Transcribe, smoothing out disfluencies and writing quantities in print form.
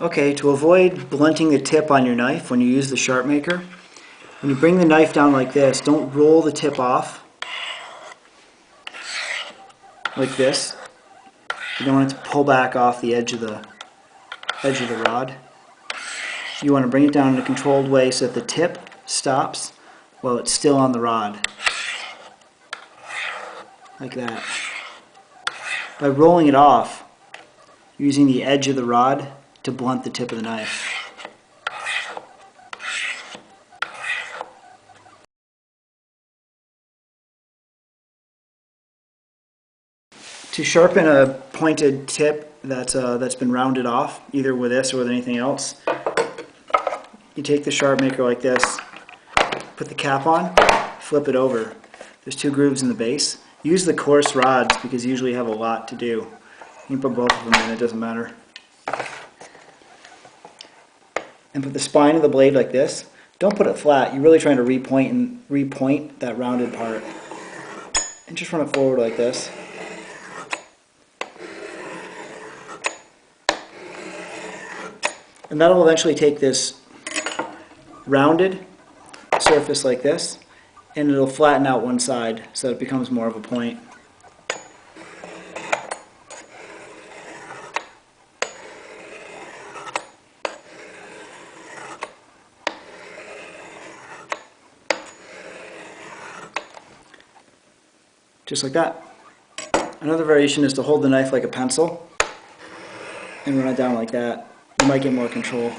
Okay, to avoid blunting the tip on your knife when you use the sharp maker, when you bring the knife down like this, don't roll the tip off like this. You don't want it to pull back off the edge of the rod. You want to bring it down in a controlled way so that the tip stops while it's still on the rod. Like that. By rolling it off, you're using the edge of the rod to blunt the tip of the knife. To sharpen a pointed tip that's been rounded off, either with this or with anything else, you take the sharp maker like this, put the cap on, flip it over. There's two grooves in the base. Use the coarse rods because you usually have a lot to do. You can put both of them in, it doesn't matter. And put the spine of the blade like this. Don't put it flat, you're really trying to repoint that rounded part. And just run it forward like this. And that'll eventually take this rounded surface like this, and it'll flatten out one side so it becomes more of a point. Just like that. Another variation is to hold the knife like a pencil and run it down like that. You might get more control.